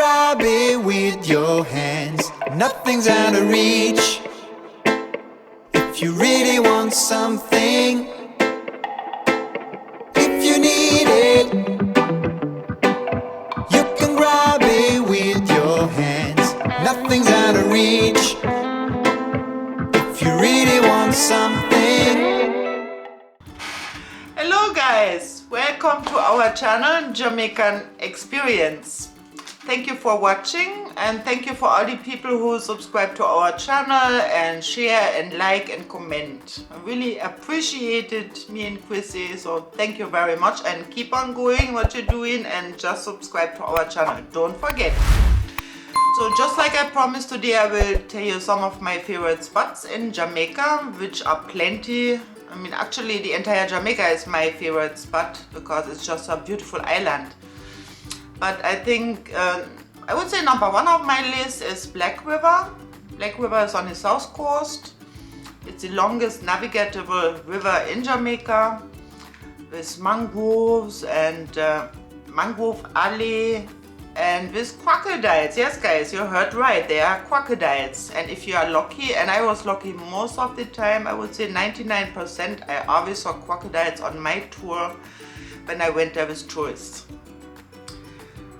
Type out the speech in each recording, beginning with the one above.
grab it with your hands, nothing's out of reach. If you really want something, if you need it, you can grab it with your hands, nothing's out of reach. If you really want something. Hello guys, welcome to our channel Jamaican Experience. Thank you for watching and thank you for all the people who subscribe to our channel and share and like and comment. I really appreciate it, me and Chrissy, so thank you very much and keep on going what you're doing and just subscribe to our channel, don't forget. So just like I promised today, I will tell you some of my favorite spots in Jamaica, which are plenty. I mean, actually the entire Jamaica is my favorite spot because it's just a beautiful island. But I think, I would say number one of my list is Black River. Black River is on the south coast. It's the longest navigable river in Jamaica with mangroves and mangrove alley and with crocodiles. Yes guys, you heard right, there are crocodiles. And if you are lucky, and I was lucky most of the time, I would say 99%, I always saw crocodiles on my tour when I went there with tourists.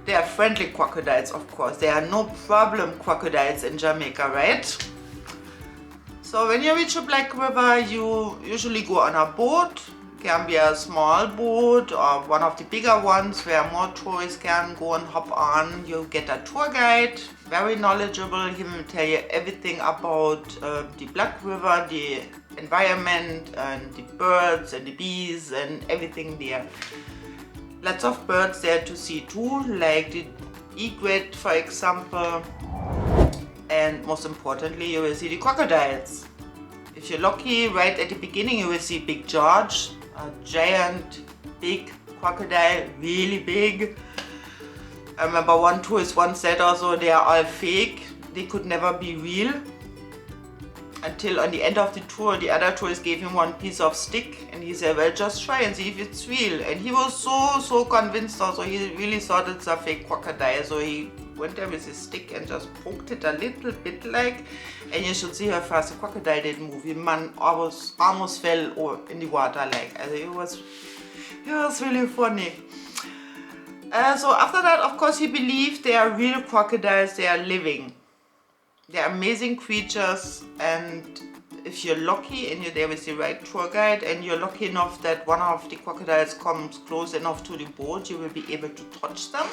They are friendly crocodiles, of course. There are no problem crocodiles in Jamaica, right? So when you reach the Black River, you usually go on a boat. It can be a small boat or one of the bigger ones where more tourists can go and hop on. You get a tour guide, very knowledgeable. He will tell you everything about the Black River, the environment and the birds and the bees and everything there. Lots of birds there to see too, like the egret for example, and most importantly you will see the crocodiles. If you're lucky, right at the beginning you will see Big George, a giant big crocodile, really big. I remember one tourist once said also they are all fake, they could never be real. Until on the end of the tour, the other tourist gave him one piece of stick and he said, well, just try and see if it's real. And he was so convinced also, he really thought it's a fake crocodile. So he went there with his stick and just poked it a little bit like, and you should see how fast the crocodile didn't move. The man almost fell in the water like, it was really funny. So after that, of course, he believed they are real crocodiles, they are living. They're amazing creatures, and if you're lucky and you're there with the right tour guide and you're lucky enough that one of the crocodiles comes close enough to the boat, you will be able to touch them,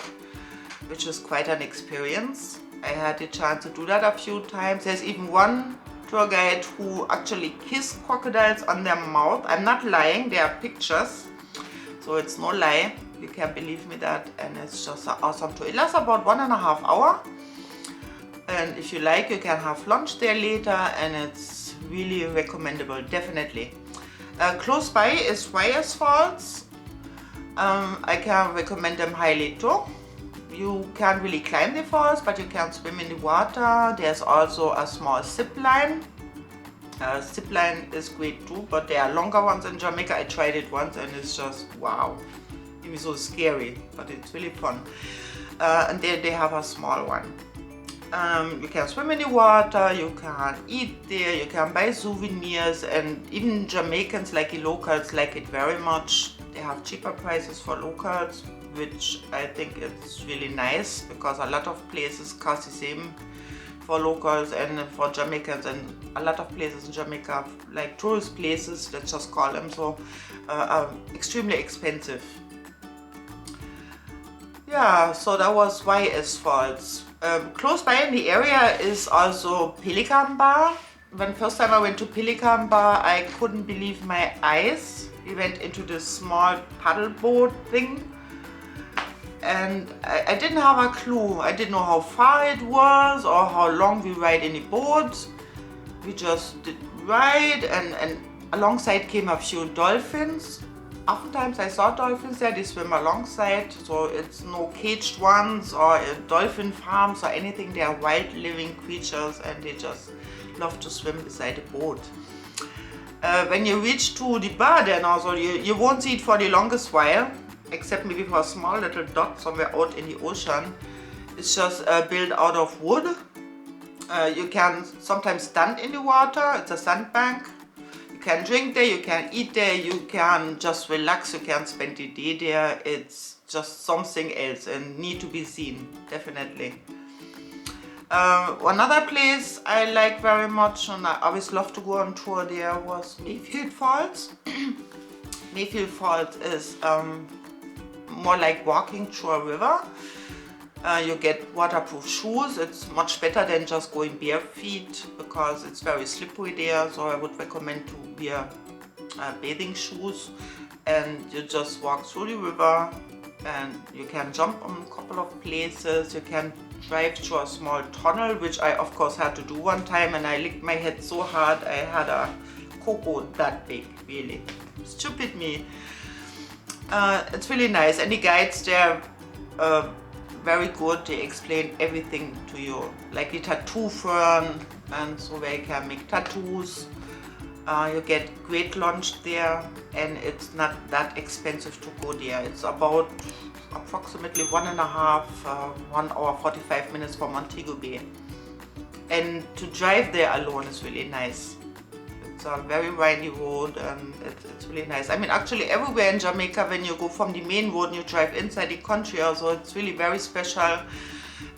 which is quite an experience. I had the chance to do that a few times. There's even one tour guide who actually kissed crocodiles on their mouth. I'm not lying, there are pictures, so it's no lie. You can believe me that, and it's just an awesome tour. It lasts about 1.5 hours. And if you like, you can have lunch there later, and it's really recommendable, definitely. Close by is Wyeth Falls. I can recommend them highly too. You can't really climb the falls, but you can swim in the water. There's also a small zip line. Zip line is great too, but there are longer ones in Jamaica. I tried it once and it's just wow. It was so scary, but it's really fun. And they have a small one. You can swim in the water, you can eat there, you can buy souvenirs, and even Jamaicans, like the locals, like it very much. They have cheaper prices for locals, which I think is really nice because a lot of places cost the same for locals and for Jamaicans, and a lot of places in Jamaica, like tourist places, let's just call them so, are extremely expensive. Yeah, so that was Wyeth Falls. Close by in the area is also Pelican Bar. When first time I went to Pelican Bar, I couldn't believe my eyes. We went into this small paddle boat thing, and I didn't have a clue. I didn't know how far it was or how long we ride in the boat. We just did ride, and alongside came a few dolphins. Oftentimes I saw dolphins there, they swim alongside, so it's no caged ones or dolphin farms or anything. They are wild living creatures and they just love to swim beside the boat. When you reach to the bar then also, you won't see it for the longest while, except maybe for a small little dot somewhere out in the ocean. It's just built out of wood. You can sometimes stand in the water. It's a sandbank. You can drink there, you can eat there, you can just relax, you can spend the day there. It's just something else and need to be seen, definitely. Another place I like very much and I always love to go on tour there was Mayfield Falls. Mayfield Falls is more like walking through a river. You get waterproof shoes. It's much better than just going bare feet because it's very slippery there, so I would recommend to wear bathing shoes, and you just walk through the river and you can jump on a couple of places. You can drive through a small tunnel, which I of course had to do one time, and I licked my head so hard I had a cocoa that big, really. Stupid me. It's really nice, and the guides there very good. They explain everything to you, like the tattoo fern, and so where you can make tattoos. You get great lunch there, and it's not that expensive to go there. It's about approximately 1 hour 45 minutes from Montego Bay, and to drive there alone is really nice. It's a very windy road and it's really nice. I mean, actually everywhere in Jamaica, when you go from the main road and you drive inside the country also, it's really very special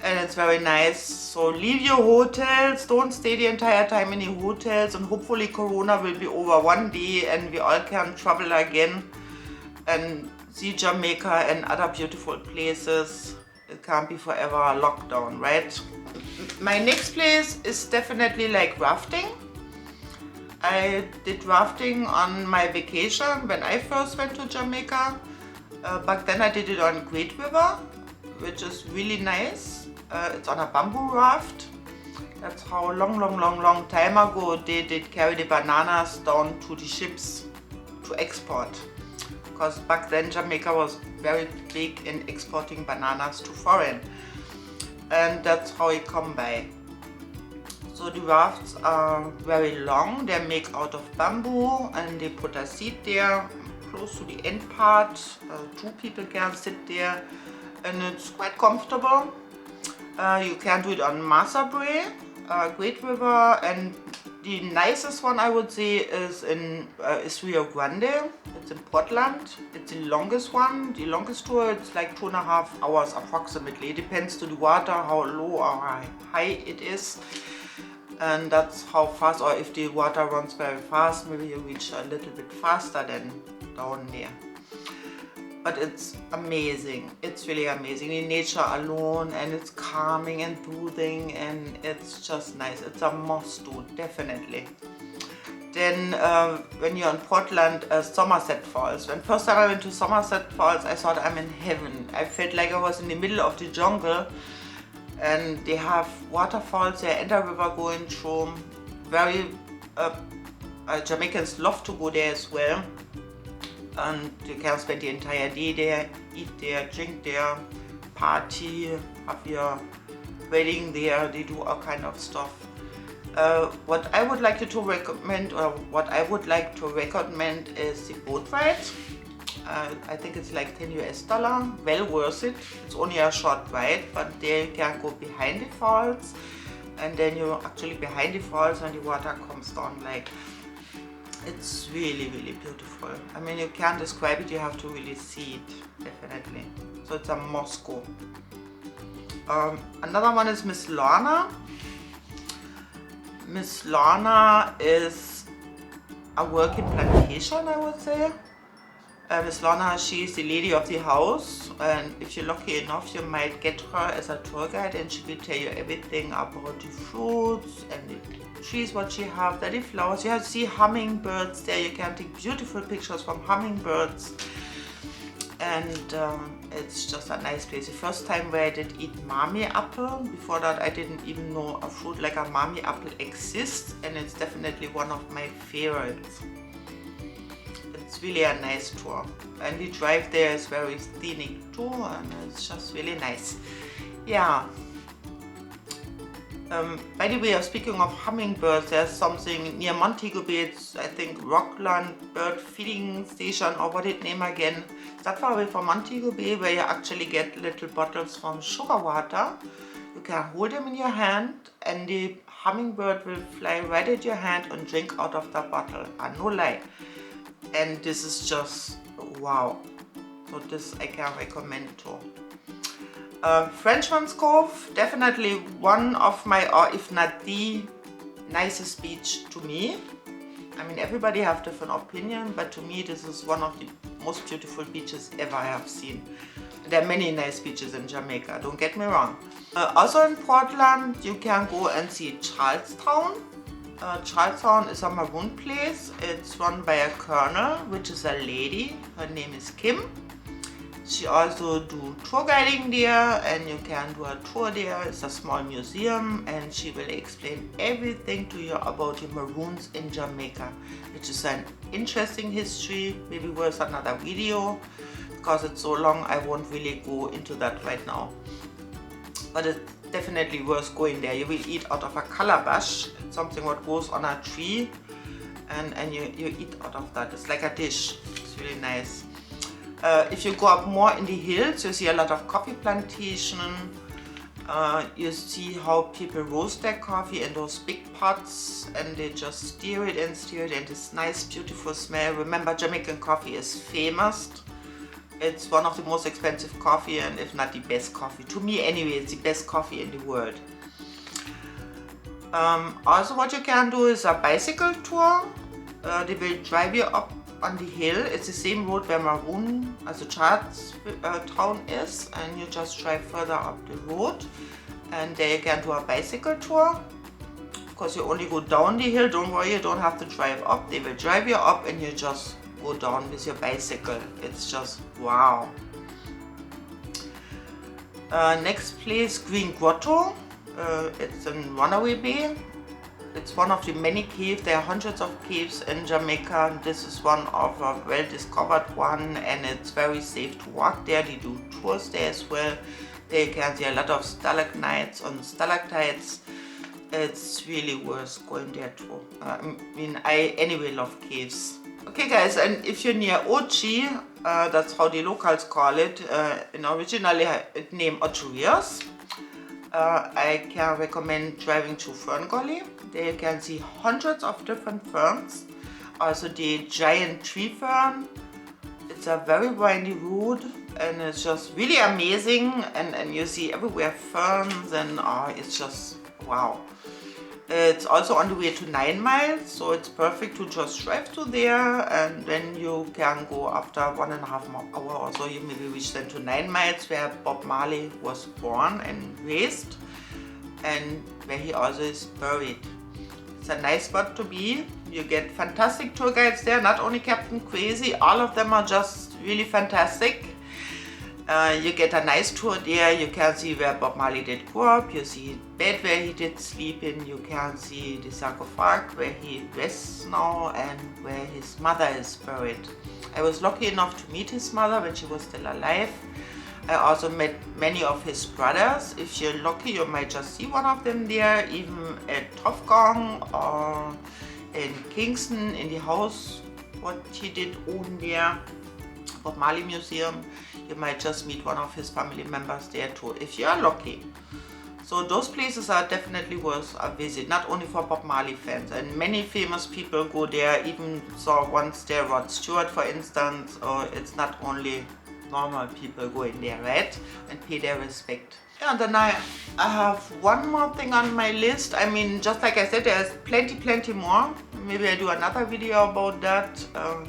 and it's very nice. So leave your hotels, don't stay the entire time in the hotels, and hopefully Corona will be over one day and we all can travel again and see Jamaica and other beautiful places. It can't be forever a lockdown, right? My next place is definitely like rafting. I did rafting on my vacation when I first went to Jamaica. Back then I did it on Great River, which is really nice. It's on a bamboo raft. That's how long time ago they did carry the bananas down to the ships to export. Because back then Jamaica was very big in exporting bananas to foreign. And that's how it come by. So the rafts are very long. They're made out of bamboo and they put a seat there close to the end part. 2 people can sit there and it's quite comfortable. You can do it on Martha Brae, Great River, and the nicest one I would say is Rio Grande. It's in Portland. It's the longest one. The longest tour, it's like 2.5 hours approximately. It depends to the water, how low or high it is. And that's how fast, or if the water runs very fast, maybe you reach a little bit faster than down there. But it's amazing. It's really amazing. In nature alone, and it's calming and soothing, and it's just nice. It's a must do, definitely. Then when you're in Portland, Somerset Falls. When first time I went to Somerset Falls, I thought I'm in heaven. I felt like I was in the middle of the jungle. And they have waterfalls there and a river going through. Very Jamaicans love to go there as well, and you can spend the entire day there, eat there, drink there, party, have your wedding there. They do all kind of stuff. What I would like to recommend, or what I would like to recommend, is the boat ride. I think it's like $10 well worth it. It's only a short ride, but there you can go behind the falls, and then you're actually behind the falls and the water comes down. Like, it's really beautiful. I mean, you can't describe it, you have to really see it, definitely. So it's a must go. Another one is Miss Lorna. Miss Lorna is a working plantation, I would say. Miss Lorna, she is the lady of the house, and if you're lucky enough, you might get her as a tour guide, and she will tell you everything about the fruits and the trees, what she have, the flowers. You have to see hummingbirds there. You can take beautiful pictures from hummingbirds, and it's just a nice place. The first time where I did eat mami apple. Before that, I didn't even know a fruit like a mami apple exists, and it's definitely one of my favorites. It's really a nice tour, and the drive there is very scenic too, and it's just really nice. Yeah. By the way, speaking of hummingbirds, there's something near Montego Bay, it's, I think, Rockland Bird Feeding Station, or what it name again. It's that far away from Montego Bay, where you actually get little bottles from sugar water. You can hold them in your hand and the hummingbird will fly right at your hand and drink out of the bottle. No lie. And this is just wow. So this I can recommend too. Frenchman's Cove, definitely one of my, or if not the nicest beach to me. I mean, everybody have different opinion, but to me this is one of the most beautiful beaches ever I have seen. There are many nice beaches in Jamaica, don't get me wrong. Also in Portland, you can go and see Charlestown. Charlestown is a maroon place. It's run by a colonel, which is a lady. Her name is Kim. She also do tour guiding there, and you can do a tour there. It's a small museum and she will explain everything to you about the maroons in Jamaica, which is an interesting history, maybe worth another video because it's so long. I won't really go into that right now, but it's definitely worth going there. You will eat out of a calabash. It's something what goes on a tree and you eat out of that. It's like a dish. It's really nice. If you go up more in the hills, you see a lot of coffee plantation. You see how people roast their coffee in those big pots and they just stir it and this nice beautiful smell. Remember, Jamaican coffee is famous. It's one of the most expensive coffee, and if not the best coffee. To me anyway, it's the best coffee in the world. Also what you can do is a bicycle tour. They will drive you up on the hill. It's the same road where Maroon, also Charlestown is, and you just drive further up the road and there you can do a bicycle tour. Of course, you only go down the hill, don't worry, you don't have to drive up. They will drive you up and you just go down with your bicycle. It's just wow. Next place, Green Grotto. It's in Runaway Bay. It's one of the many caves. There are hundreds of caves in Jamaica. This is one of a well-discovered one, and it's very safe to walk there. They do tours there as well. There you can see a lot of stalagmites and stalactites. It's really worth going there too. I mean, I anyway love caves. Okay guys, and if you're near Ochi, that's how the locals call it, originally it named Ocherias. I can recommend driving to Fern Gully. There you can see hundreds of different ferns. Also the giant tree fern. It's a very windy road and it's just really amazing, and you see everywhere ferns, and it's just wow. It's also on the way to 9 Miles, so it's perfect to just drive to there, and then you can go after 1.5 hours or so. You maybe reach then to 9 Miles, where Bob Marley was born and raised, and where he also is buried. It's a nice spot to be. You get fantastic tour guides there, not only Captain Crazy, all of them are just really fantastic. You get a nice tour there. You can see where Bob Marley did grow up. You see the bed where he did sleep in. You can see the sarcophagus where he rests now and where his mother is buried. I was lucky enough to meet his mother when she was still alive. I also met many of his brothers. If you're lucky, you might just see one of them there, even at Tuff Gong or in Kingston in the house what he did own there, Bob Marley Museum. You might just meet one of his family members there too, if you are lucky. So those places are definitely worth a visit, not only for Bob Marley fans, and many famous people go there. Even saw once there Rod Stewart, for instance. Or it's not only normal people going there, right, and pay their respect. Yeah, and then I have one more thing on my list. I mean, just like I said, there's plenty more. Maybe I do another video about that,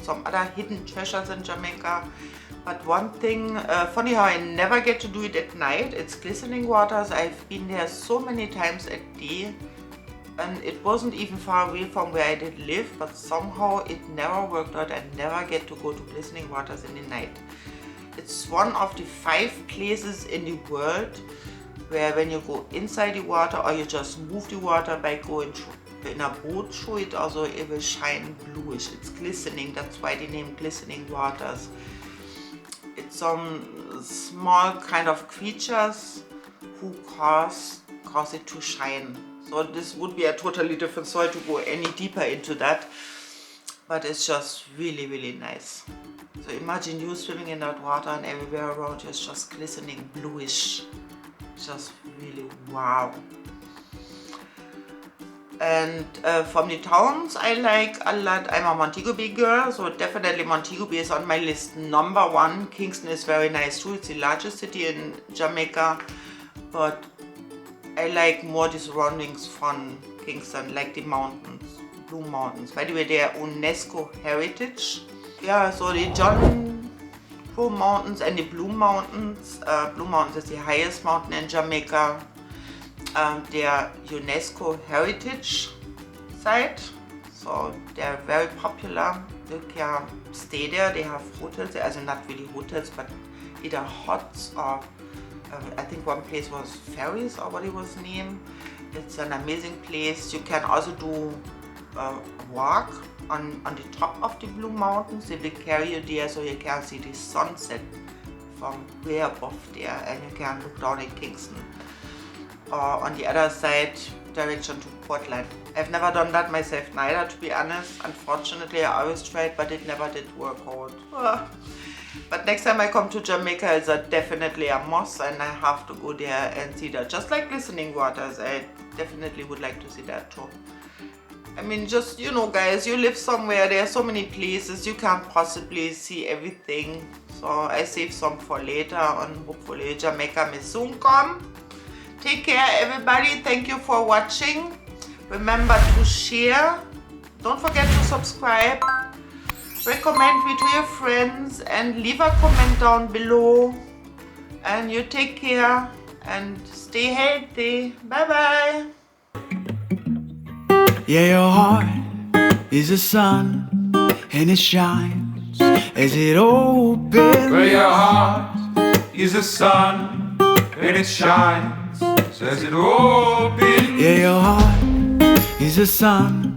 some other hidden treasures in Jamaica. But one thing, funny how I never get to do it at night, it's Glistening Waters. I've been there so many times at day, and it wasn't even far away from where I did live, but somehow it never worked out. I never get to go to Glistening Waters in the night. It's one of the 5 places in the world where when you go inside the water or you just move the water by going through in a boat through it, also it will shine bluish. It's glistening, that's why the name Glistening Waters. It's some small kind of creatures who cause it to shine. So this would be a totally different story to go any deeper into that. But it's just really, really nice. So imagine you swimming in that water and everywhere around you is just glistening bluish. Just really wow. And from the towns I like a lot, I'm a Montego Bay girl, so definitely Montego Bay is on my list number one. Kingston is very nice too, it's the largest city in Jamaica, but I like more the surroundings from Kingston, like the mountains, Blue Mountains. By the way, they are UNESCO heritage. Yeah, so the John Crow Mountains and the Blue Mountains. Blue Mountains is the highest mountain in Jamaica. They are UNESCO heritage site, so they are very popular. You can stay there. They have hotels, also not really hotels, but either huts or I think one place was ferries or what it was named. It's an amazing place. You can also do a walk on the top of the Blue Mountains. They will carry you there so you can see the sunset from way above there, and you can look down at Kingston. Or on the other side, direction to Portland. I've never done that myself neither, to be honest. Unfortunately, I always tried, but it never did work out. But next time I come to Jamaica, it's definitely a must, and I have to go there and see that. Just like Glistening Waters, I definitely would like to see that too. I mean, just, you know, guys, you live somewhere, there are so many places, you can't possibly see everything. So I save some for later, and hopefully Jamaica may soon come. Take care, everybody. Thank you for watching. Remember to share. Don't forget to subscribe. Recommend me to your friends and leave a comment down below. And you take care and stay healthy. Bye bye. Yeah, your heart is a sun and it shines as it opens. Where your heart is a sun and it shines as it opens. Yeah, your heart is a sun